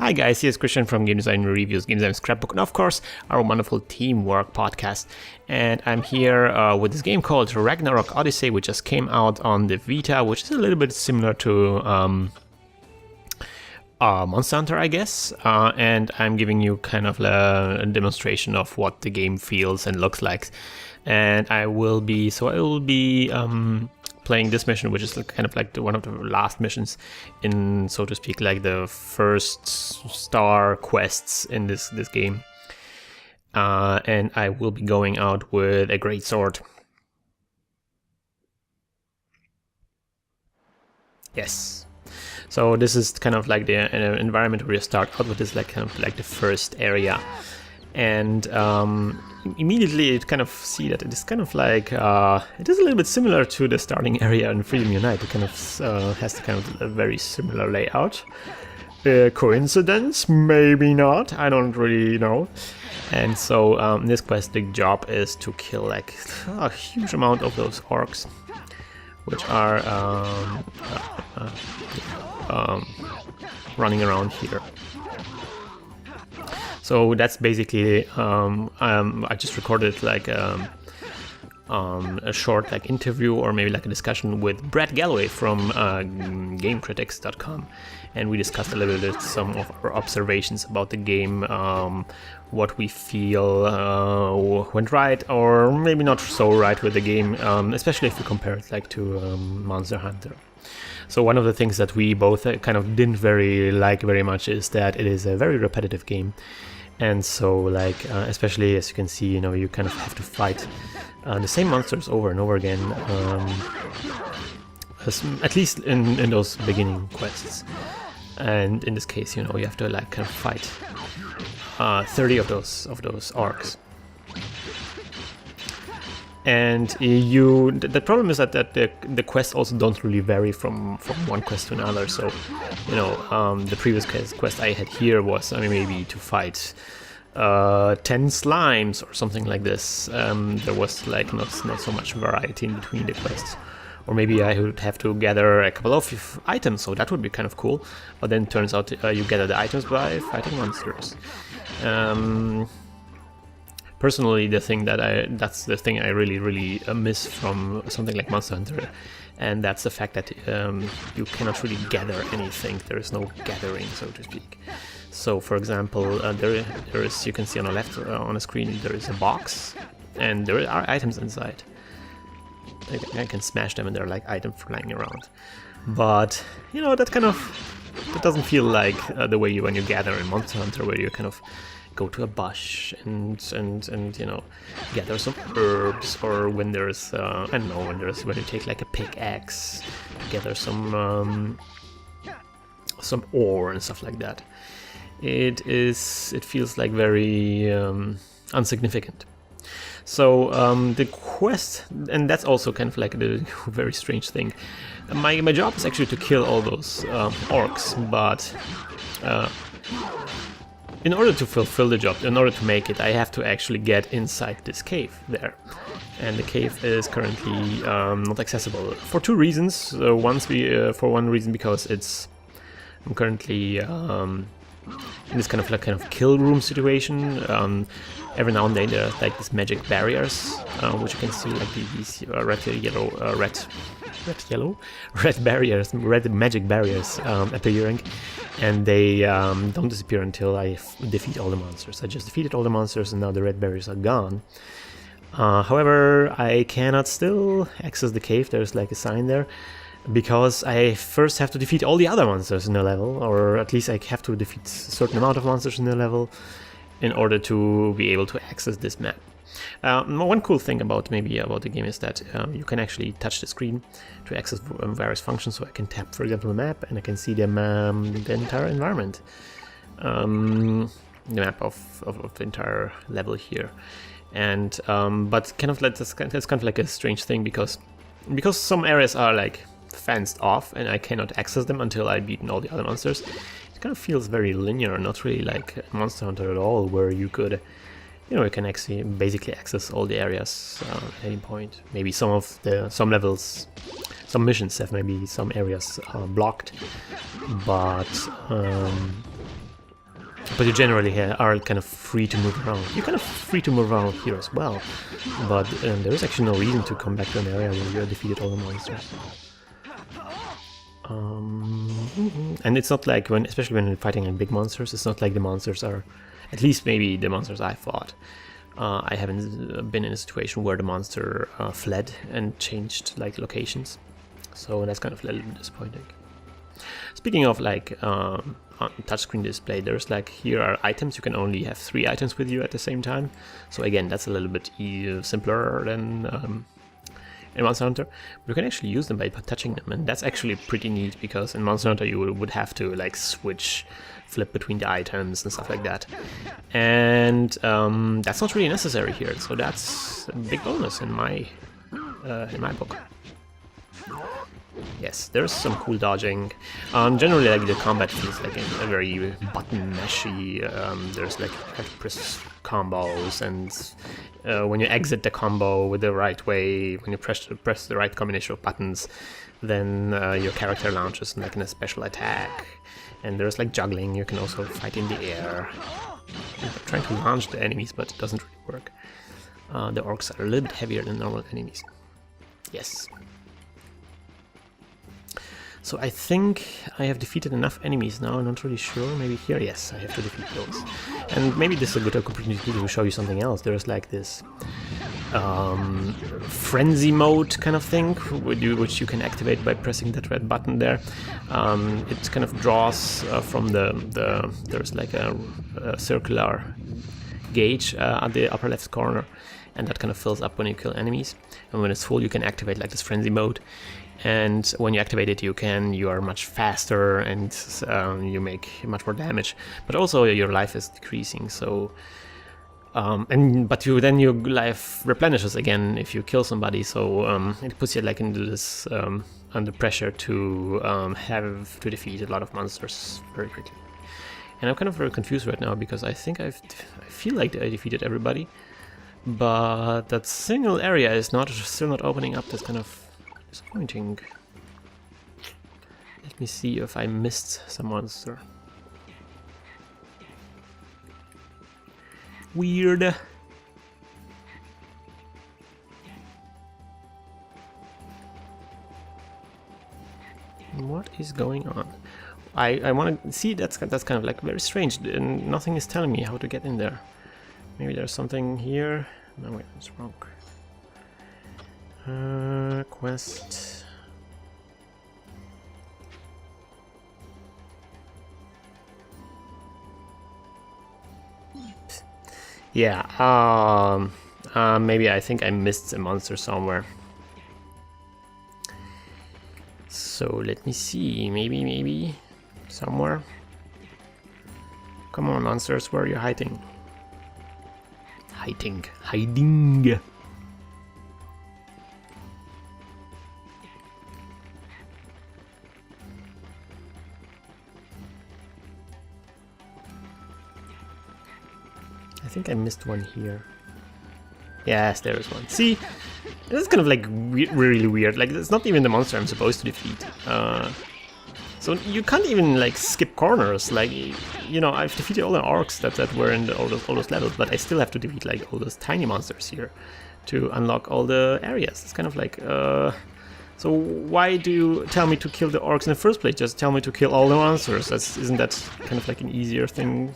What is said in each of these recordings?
Hi guys, here's Christian from Game Design Reviews, Game Design Scrapbook, and of course our wonderful Teamwork podcast. And I'm here with this game called Ragnarok Odyssey, which just came out on the Vita, which is a little bit similar to Monster Hunter, I guess. And I'm giving you kind of a demonstration of what the game feels and looks like. And I will be playing this mission, which is kind of like one of the last missions in, so to speak, like the first star quests in this game. And I will be going out with a great sword. Yes. So this is kind of like the environment where you start out with, this like kind of like the first area. And immediately you kind of see that it is kind of like it is a little bit similar to the starting area in Freedom Unite. It kind of has the kind of a very similar layout. Coincidence? Maybe not. I don't really know. And so in this quest, the job is to kill like a huge amount of those orcs, which are running around here. So that's basically, I just recorded like a short like interview or maybe like a discussion with Brad Galloway from GameCritics.com, and we discussed a little bit some of our observations about the game, what we feel went right or maybe not so right with the game, especially if you compare it like to Monster Hunter. So one of the things that we both kind of didn't very much is that it is a very repetitive game. And so, like, especially as you can see, you know, you kind of have to fight the same monsters over and over again, at least in those beginning quests. And in this case, you know, you have to like kind of fight 30 of those orcs. And the problem is that the quests also don't really vary from one quest to another. So, you know, the previous quest I had here was, I mean, maybe to fight 10 slimes or something like this. There was like not so much variety in between the quests. Or maybe I would have to gather a couple of items, so that would be kind of cool. But then it turns out you gather the items by fighting monsters. Personally, that's the thing I really miss from something like Monster Hunter, and that's the fact that you cannot really gather anything. There is no gathering, so to speak. So, for example, there is, you can see on the left on the screen, there is a box, and there are items inside. I can smash them, and there are like items flying around. But you know, that doesn't feel like the way when you gather in Monster Hunter, where you kind of go to a bush and you know, gather some herbs, or when there's I don't know, when you take like a pickaxe, gather some ore and stuff like that. It feels like very insignificant. So the quest, and that's also kind of like the very strange thing. My job is actually to kill all those orcs, but in order to fulfill the job, in order to make it, I have to actually get inside this cave there. And the cave is currently not accessible for two reasons. For one reason, because I'm currently in this kind of kill room situation. Every now and then there are like these magic barriers, which you can see like these red magic barriers appearing, and they don't disappear until I defeat all the monsters. I just defeated all the monsters, and now the red barriers are gone. However, I cannot still access the cave. There's like a sign there, because I first have to defeat all the other monsters in the level, or at least I have to defeat a certain amount of monsters in the level in order to be able to access this map. One cool thing about the game is that you can actually touch the screen to access various functions. So I can tap, for example, the map, and I can see the entire environment, the map of the entire level here. And but kind of like that's kind of like a strange thing, because some areas are like fenced off and I cannot access them until I've beaten all the other monsters. It kind of feels very linear, not really like Monster Hunter at all, where you could, you know, you can actually basically access all the areas at any point. Maybe some levels, some missions have maybe some areas blocked, but But you generally are kind of free to move around. You're kind of free to move around here as well, but there is actually no reason to come back to an area where you have defeated all the monsters. And it's not like especially when you're fighting like big monsters, it's not like the monsters are, at least maybe the monsters I fought. I haven't been in a situation where the monster fled and changed like locations, so that's kind of a little bit disappointing. Speaking of like on touchscreen display, there's like here are items. You can only have 3 items with you at the same time. So again, that's a little bit simpler than in Monster Hunter. But you can actually use them by touching them, and that's actually pretty neat because in Monster Hunter you would have to like flip between the items and stuff like that. And that's not really necessary here. So that's a big bonus in my book. Yes, there's some cool dodging. Generally, like the combat feels like a very button mashy. There's like press combos, and when you exit the combo with the right way, when you press the right combination of buttons, then your character launches like in a special attack. And there's like juggling. You can also fight in the air. I'm trying to launch the enemies, but it doesn't really work. The orcs are a little bit heavier than normal enemies. Yes. So I think I have defeated enough enemies now. I'm not really sure. Maybe here, yes, I have to defeat those. And maybe this is a good opportunity to show you something else. There's like this frenzy mode kind of thing, which you can activate by pressing that red button there. It kind of draws from there's like a circular gauge at the upper left corner, and that kind of fills up when you kill enemies. And when it's full, you can activate like this frenzy mode. And when you activate it, you are much faster and you make much more damage. But also your life is decreasing. So, but then your life replenishes again if you kill somebody. So it puts you like into this under pressure to have to defeat a lot of monsters very quickly. And I'm kind of very confused right now because I think I feel like I defeated everybody, but that single area is still not opening up. That's kind of disappointing. Let me see if I missed some monster. Weird. What is going on? I want to see. That's kind of like very strange, and nothing is telling me how to get in there. Maybe there's something here. No, wait, it's wrong. Quest. Yeah, maybe I think I missed a monster somewhere. So let me see, maybe somewhere. Come on, monsters, where are you hiding? Hiding. I think I missed one here. Yes, there is one. See, this is kind of like really weird. Like, it's not even the monster I'm supposed to defeat. So you can't even like skip corners. Like, you know, I've defeated all the orcs that were in all those levels, but I still have to defeat like all those tiny monsters here to unlock all the areas. It's kind of like, so why do you tell me to kill the orcs in the first place? Just tell me to kill all the monsters. Isn't that kind of like an easier thing?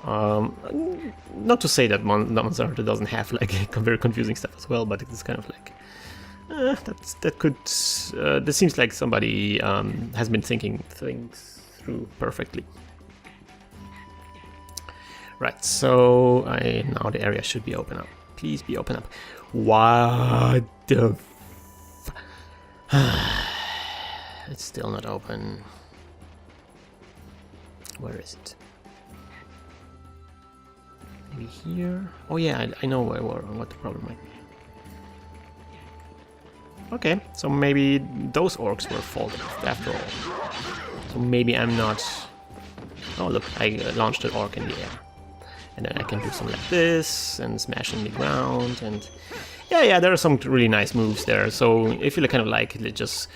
Not to say that Monster Hunter doesn't have like very confusing stuff as well, but it's kind of like this seems like somebody has been thinking things through perfectly. Right, so now the area should be open up. Please be open up. What the it's still not open. Where is it? Maybe here? Oh yeah, I know what the problem might be. Okay, so maybe those orcs were faulted after all. So maybe I'm not... Oh look, I launched an orc in the air. And then I can do something like this, and smash in the ground, and... Yeah, there are some really nice moves there. So if you kind of like just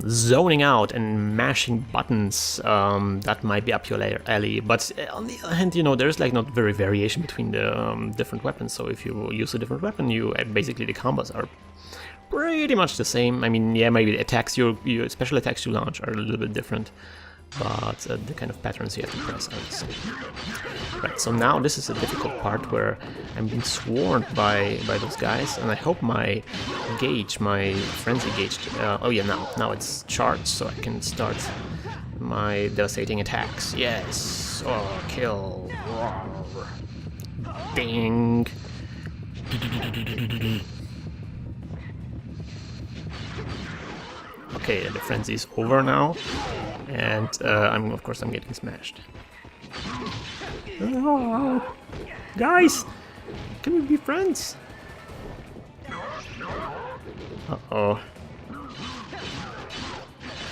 zoning out and mashing buttons, that might be up your alley. But on the other hand, you know, there's like not very variation between the different weapons. So if you use a different weapon, you basically the combos are pretty much the same. I mean, yeah, maybe the attacks your special attacks you launch are a little bit different, but the kind of patterns you have to press are the same. Right, so now this is a difficult part where I'm being swarmed by those guys, and I hope my gauge, my frenzy gauge, oh yeah, now it's charged, so I can start my devastating attacks. Yes, oh, kill, roar, ding. Okay, the frenzy is over now, and of course I'm getting smashed. Oh, guys, can we be friends? Uh-oh.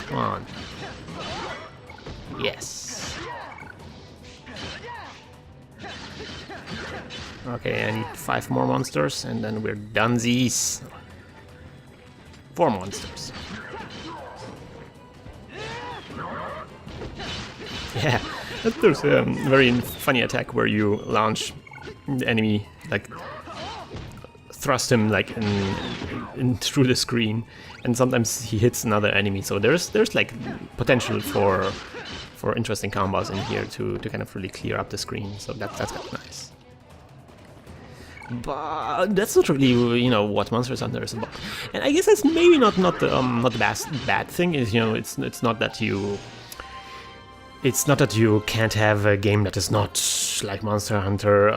Come on. Yes. Okay, I need 5 more monsters, and then we're donesies. 4 monsters. Yeah, there's a very funny attack where you launch the enemy, like thrust him like in through the screen, and sometimes he hits another enemy. So there's like potential for interesting combos in here to kind of really clear up the screen. So that's kind of nice. But that's not really, you know, what Monsters Hunter is about. And I guess that's maybe not the bad thing. Is, you know, it's not that you. It's not that you can't have a game that is not like Monster Hunter.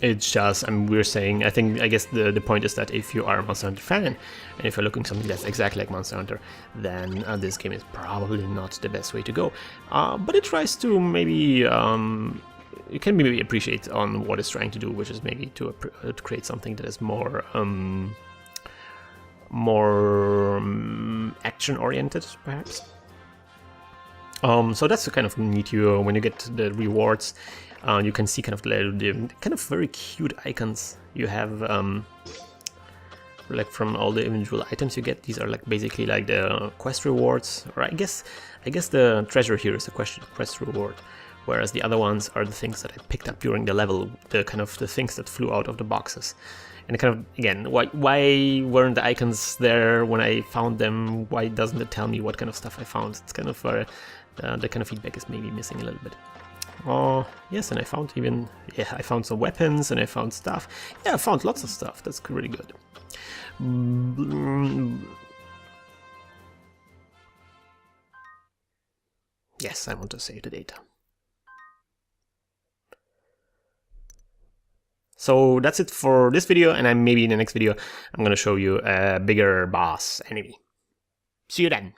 It's just, we're saying, I guess the point is that if you are a Monster Hunter fan, and if you're looking for something that's exactly like Monster Hunter, then this game is probably not the best way to go. But it tries to maybe, you can maybe appreciate on what it's trying to do, which is maybe to create something that is more action-oriented, perhaps. So that's kind of neat. When you get the rewards, you can see kind of the kind of very cute icons you have, like from all the individual items you get. These are like basically like the quest rewards, or I guess the treasure here is a quest reward, whereas the other ones are the things that I picked up during the level, the kind of the things that flew out of the boxes. And kind of, again, why weren't the icons there when I found them? Why doesn't it tell me what kind of stuff I found? It's kind of the kind of feedback is maybe missing a little bit. Oh, yes, and I found I found some weapons, and I found stuff. Yeah, I found lots of stuff. That's really good. Yes, I want to save the data. So that's it for this video, and maybe in the next video I'm going to show you a bigger boss enemy. See you then!